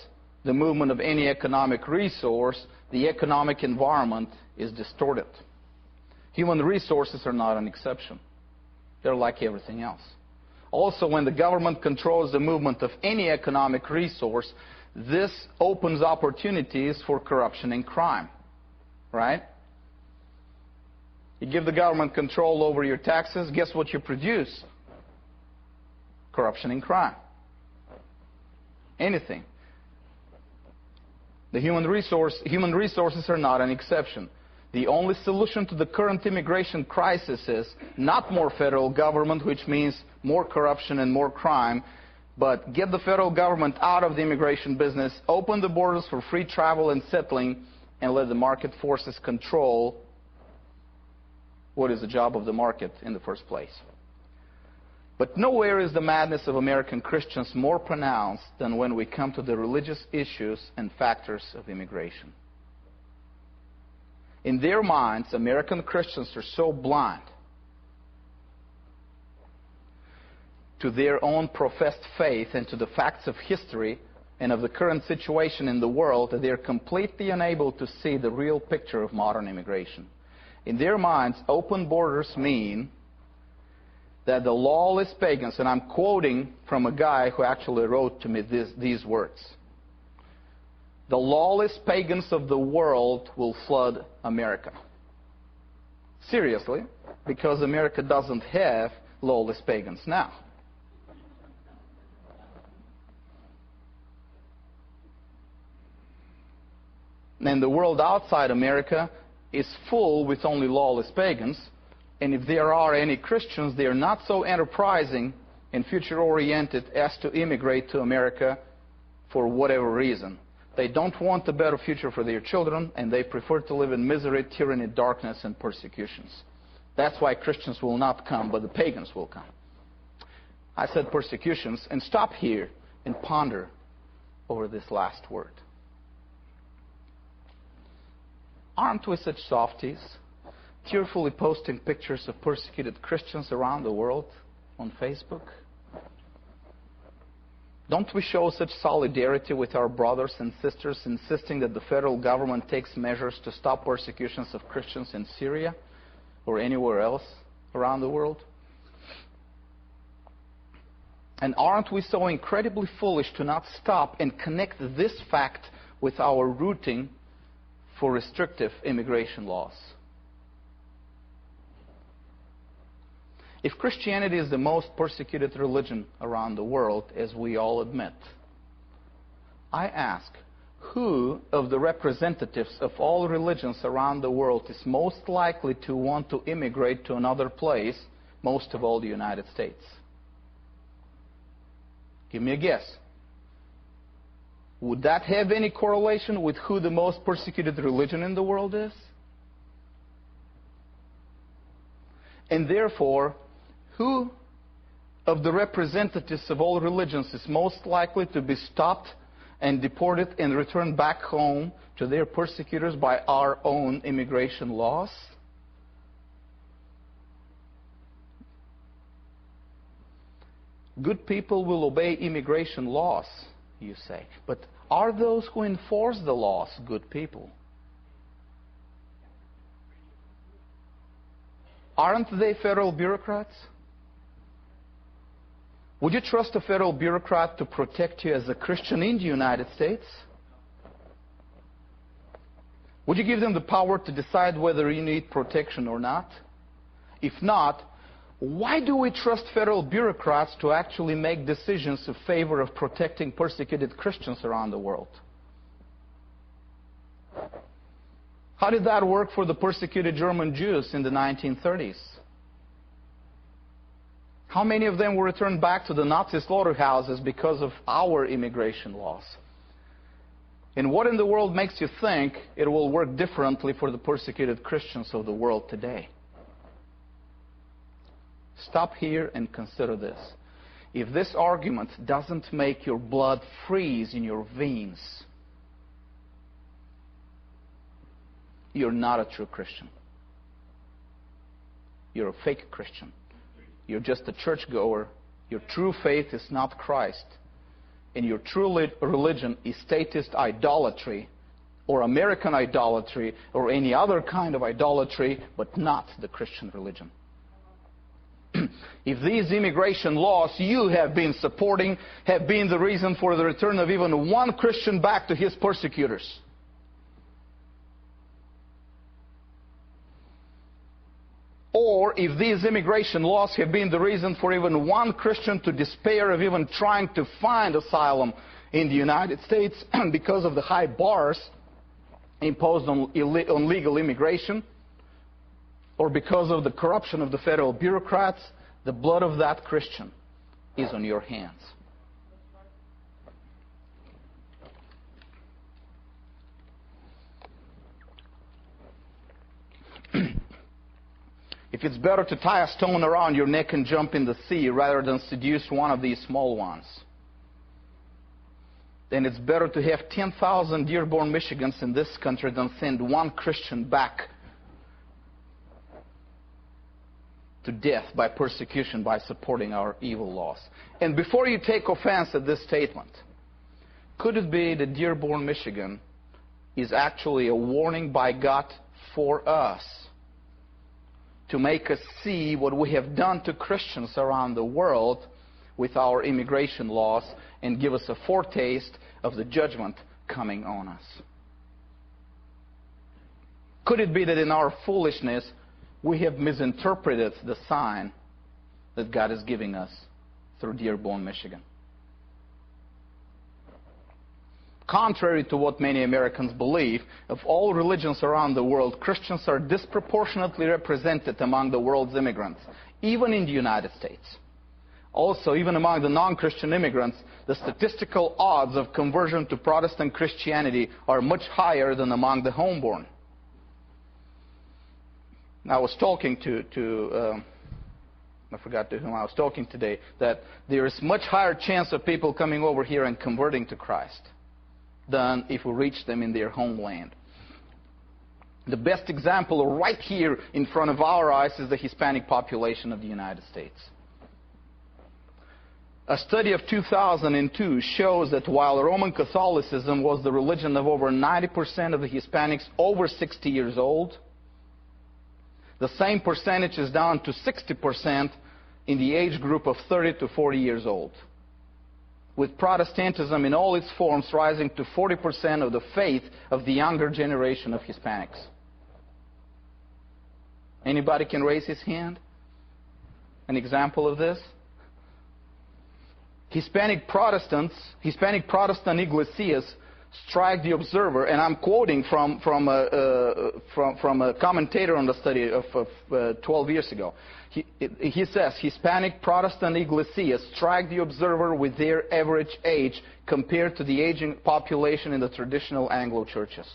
the movement of any economic resource, the economic environment is distorted. Human resources are not an exception. They're like everything else. Also, when the government controls the movement of any economic resource, this opens opportunities for corruption and crime, right? You give the government control over your taxes, guess what you produce? Corruption and crime. Anything. The human resources are not an exception. The only solution to the current immigration crisis is not more federal government, which means more corruption and more crime, but get the federal government out of the immigration business, open the borders for free travel and settling, and let the market forces control what is the job of the market in the first place. But nowhere is the madness of American Christians more pronounced than when we come to the religious issues and factors of immigration. In their minds, American Christians are so blind to their own professed faith and to the facts of history and of the current situation in the world that they are completely unable to see the real picture of modern immigration. In their minds, open borders mean that the lawless pagans, and I'm quoting from a guy who actually wrote to me these words, the lawless pagans of the world will flood America. Seriously, because America doesn't have lawless pagans now. And the world outside America is full with only lawless pagans. And if there are any Christians, they are not so enterprising and future-oriented as to immigrate to America for whatever reason. They don't want a better future for their children, and they prefer to live in misery, tyranny, darkness, and persecutions. That's why Christians will not come, but the pagans will come. I said persecutions, and stop here and ponder over this last word. Aren't we such softies, tearfully posting pictures of persecuted Christians around the world on Facebook? Don't we show such solidarity with our brothers and sisters, insisting that the federal government takes measures to stop persecutions of Christians in Syria or anywhere else around the world? And aren't we so incredibly foolish to not stop and connect this fact with our rooting for restrictive immigration laws? If Christianity is the most persecuted religion around the world, as we all admit, I ask, who of the representatives of all religions around the world is most likely to want to immigrate to another place, most of all the United States? Give me a guess. Would that have any correlation with who the most persecuted religion in the world is? And therefore, who of the representatives of all religions is most likely to be stopped and deported and returned back home to their persecutors by our own immigration laws? Good people will obey immigration laws, you say. But are those who enforce the laws good people? Aren't they federal bureaucrats? Would you trust a federal bureaucrat to protect you as a Christian in the United States? Would you give them the power to decide whether you need protection or not? If not, why do we trust federal bureaucrats to actually make decisions in favor of protecting persecuted Christians around the world? How did that work for the persecuted German Jews in the 1930s? How many of them were returned back to the Nazi slaughterhouses because of our immigration laws? And what in the world makes you think it will work differently for the persecuted Christians of the world today? Stop here and consider this. If this argument doesn't make your blood freeze in your veins, you're not a true Christian. You're a fake Christian. You're just a churchgoer. Your true faith is not Christ. And your true religion is statist idolatry, or American idolatry, or any other kind of idolatry, but not the Christian religion. If these immigration laws you have been supporting have been the reason for the return of even one Christian back to his persecutors, or if these immigration laws have been the reason for even one Christian to despair of even trying to find asylum in the United States because of the high bars imposed on legal immigration, or because of the corruption of the federal bureaucrats, the blood of that Christian is on your hands. If it's better to tie a stone around your neck and jump in the sea rather than seduce one of these small ones, then it's better to have 10,000 Dearborn, Michigans in this country than send one Christian back to death by persecution by supporting our evil laws. And before you take offense at this statement, could it be that Dearborn, Michigan is actually a warning by God for us to make us see what we have done to Christians around the world with our immigration laws and give us a foretaste of the judgment coming on us? Could it be that in our foolishness we have misinterpreted the sign that God is giving us through Dearborn, Michigan? Contrary to what many Americans believe, of all religions around the world, Christians are disproportionately represented among the world's immigrants, even in the United States. Also, even among the non-Christian immigrants, the statistical odds of conversion to Protestant Christianity are much higher than among the homeborn. I was talking I forgot to whom I was talking today, that there is much higher chance of people coming over here and converting to Christ than if we reach them in their homeland. The best example right here in front of our eyes is the Hispanic population of the United States. A study of 2002 shows that while Roman Catholicism was the religion of over 90% of the Hispanics over 60 years old, the same percentage is down to 60% in the age group of 30 to 40 years old, with Protestantism in all its forms rising to 40% of the faith of the younger generation of Hispanics. Anybody can raise his hand? an example of this? Hispanic Protestant iglesias strike the observer, and I'm quoting from a commentator on the study of 12 years ago. He says, Hispanic Protestant iglesias strike the observer with their average age compared to the aging population in the traditional Anglo churches.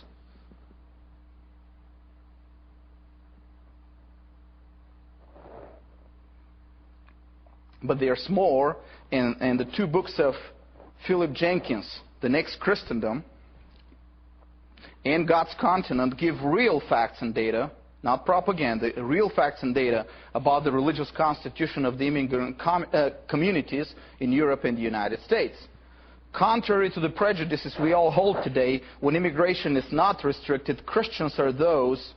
But there's more, and the two books of Philip Jenkins, The Next Christendom, and God's Continent give real facts and data, not propaganda, real facts and data about the religious constitution of the immigrant communities in Europe and the United States. Contrary to the prejudices we all hold today, when immigration is not restricted, Christians are those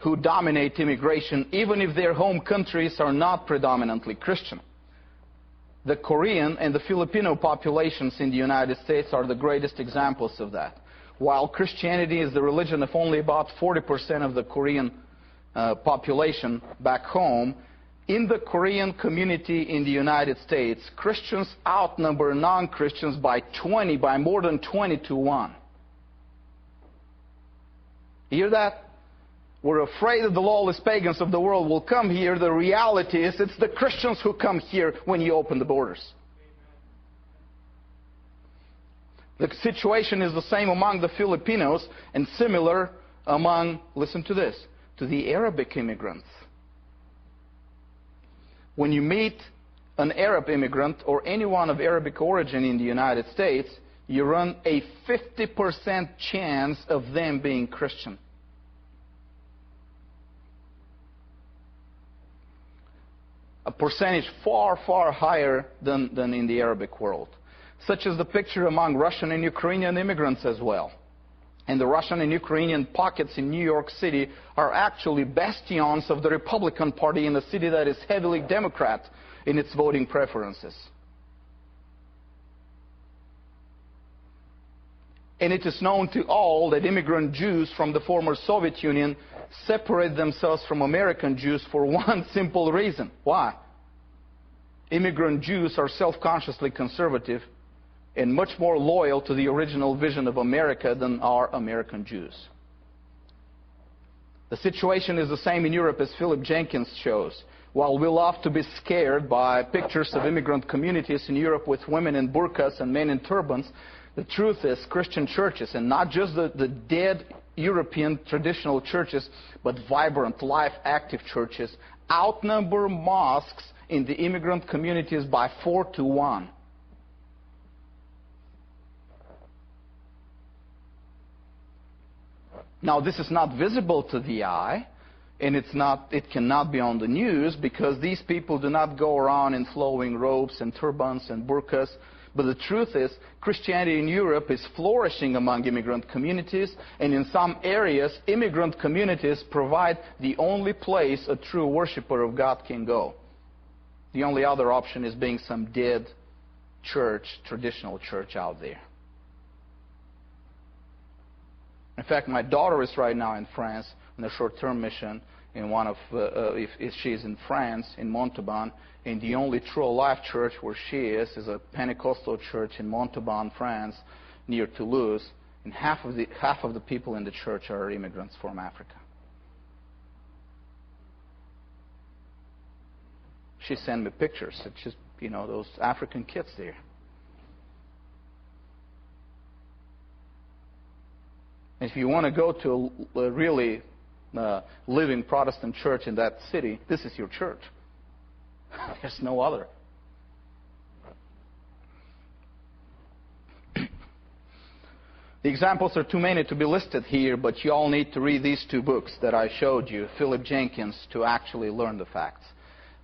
who dominate immigration, even if their home countries are not predominantly Christian. The Korean and the Filipino populations in the United States are the greatest examples of that. While Christianity is the religion of only about 40% of the Korean population back home, in the Korean community in the United States, Christians outnumber non-Christians by more than 20 to 1. You hear that? We're afraid that the lawless pagans of the world will come here. The reality is it's the Christians who come here when you open the borders. The situation is the same among the Filipinos and similar among, listen to this, to the Arabic immigrants. When you meet an Arab immigrant or anyone of Arabic origin in the United States, you run a 50% chance of them being Christian. A percentage far, far higher than in the Arabic world. Such as the picture among Russian and Ukrainian immigrants as well. And the Russian and Ukrainian pockets in New York City are actually bastions of the Republican Party in a city that is heavily Democrat in its voting preferences. And it is known to all that immigrant Jews from the former Soviet Union separate themselves from American Jews for one simple reason. Why? Immigrant Jews are self-consciously conservative and much more loyal to the original vision of America than are American Jews. The situation is the same in Europe, as Philip Jenkins shows. While we love to be scared by pictures of immigrant communities in Europe with women in burqas and men in turbans, the truth is Christian churches, and not just the dead European traditional churches, but vibrant, life-active churches, outnumber mosques in the immigrant communities by 4 to 1. Now, this is not visible to the eye, and it cannot be on the news, because these people do not go around in flowing robes and turbans and burqas. But the truth is, Christianity in Europe is flourishing among immigrant communities, and in some areas, immigrant communities provide the only place a true worshiper of God can go. The only other option is being some dead church, traditional church out there. In fact, my daughter is right now in France on a short-term mission in one of, if she is in France, in Montauban, and the only true life church where she is a Pentecostal church in Montauban, France, near Toulouse, and half of the people in the church are immigrants from Africa. She sent me pictures. It's just, those African kids there. If you want to go to a really living Protestant church in that city, this is your church. There's no other. The examples are too many to be listed here, but you all need to read these two books that I showed you, Philip Jenkins, to actually learn the facts.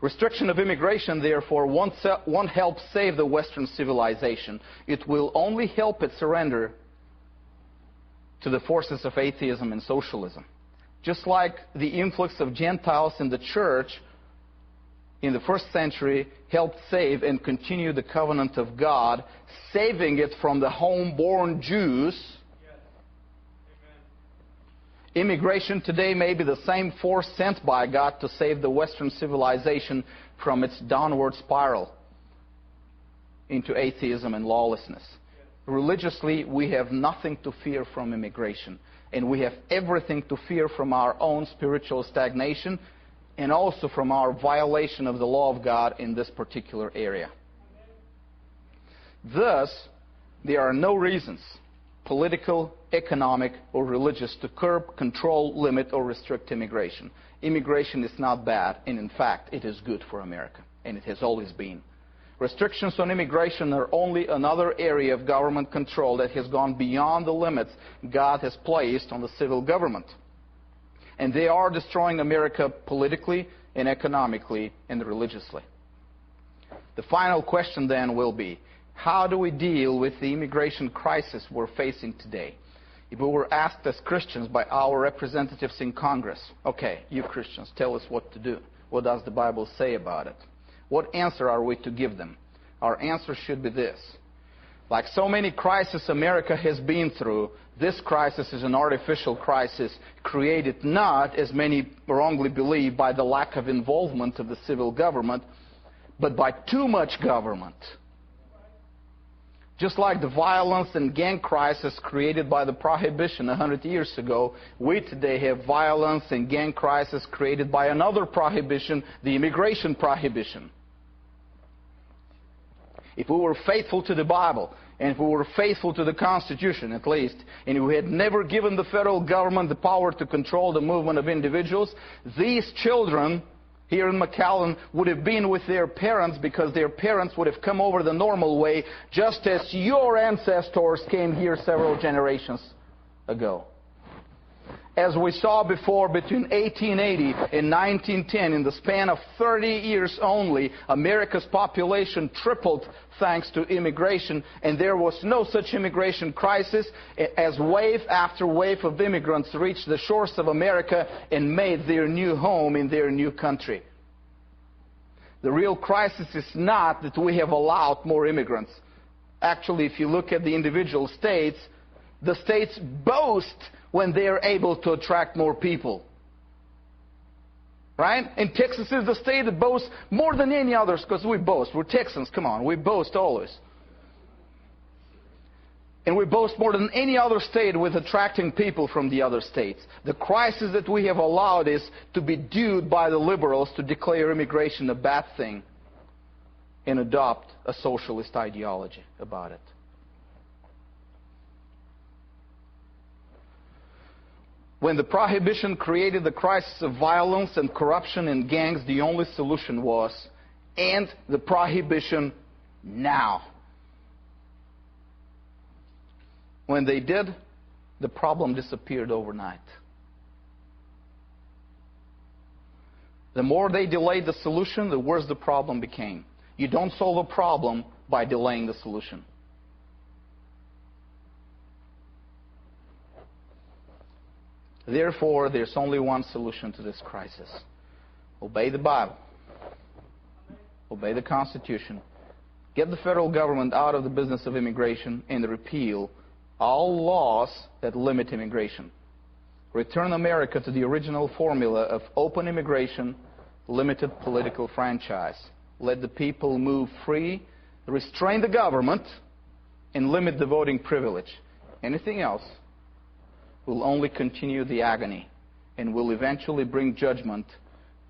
Restriction of immigration, therefore, won't help save the Western civilization. It will only help it surrender to the forces of atheism and socialism. Just like the influx of Gentiles in the church in the first century helped save and continue the covenant of God, saving it from the homeborn Jews. Immigration today may be the same force sent by God to save the Western civilization from its downward spiral into atheism and lawlessness. Religiously, we have nothing to fear from immigration, and we have everything to fear from our own spiritual stagnation and also from our violation of the law of God in this particular area. Thus, there are no reasons, political, economic, or religious, to curb, control, limit, or restrict immigration. Immigration is not bad, and in fact, it is good for America, and it has always been. Restrictions on immigration are only another area of government control that has gone beyond the limits God has placed on the civil government. And they are destroying America politically and economically and religiously. The final question then will be, how do we deal with the immigration crisis we're facing today? If we were asked as Christians by our representatives in Congress, okay, you Christians, tell us what to do. What does the Bible say about it? What answer are we to give them? Our answer should be this. Like so many crises America has been through, this crisis is an artificial crisis created not, as many wrongly believe, by the lack of involvement of the civil government, but by too much government. Just like the violence and gang crisis created by the Prohibition 100 years ago, we today have violence and gang crisis created by another prohibition, the immigration prohibition. If we were faithful to the Bible, and if we were faithful to the Constitution at least, and if we had never given the federal government the power to control the movement of individuals, these children here in McAllen would have been with their parents because their parents would have come over the normal way, just as your ancestors came here several generations ago. As we saw before, between 1880 and 1910, in the span of 30 years only, America's population tripled thanks to immigration, and there was no such immigration crisis as wave after wave of immigrants reached the shores of America and made their new home in their new country. The real crisis is not that we have allowed more immigrants. Actually, if you look at the individual states, the states boast when they are able to attract more people. Right? And Texas is the state that boasts more than any others, because we boast. We're Texans, come on, we boast always. And we boast more than any other state with attracting people from the other states. The crisis that we have allowed is to be due by the liberals to declare immigration a bad thing and adopt a socialist ideology about it. When the Prohibition created the crisis of violence and corruption in gangs, the only solution was, end the Prohibition now. When they did, the problem disappeared overnight. The more they delayed the solution, the worse the problem became. You don't solve a problem by delaying the solution. Therefore, there's only one solution to this crisis. Obey the Bible. Obey the Constitution. Get the federal government out of the business of immigration and repeal all laws that limit immigration. Return America to the original formula of open immigration, limited political franchise. Let the people move free, restrain the government, and limit the voting privilege. Anything else will only continue the agony and will eventually bring judgment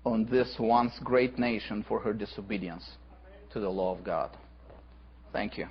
on this once great nation for her disobedience to the law of God. Thank you.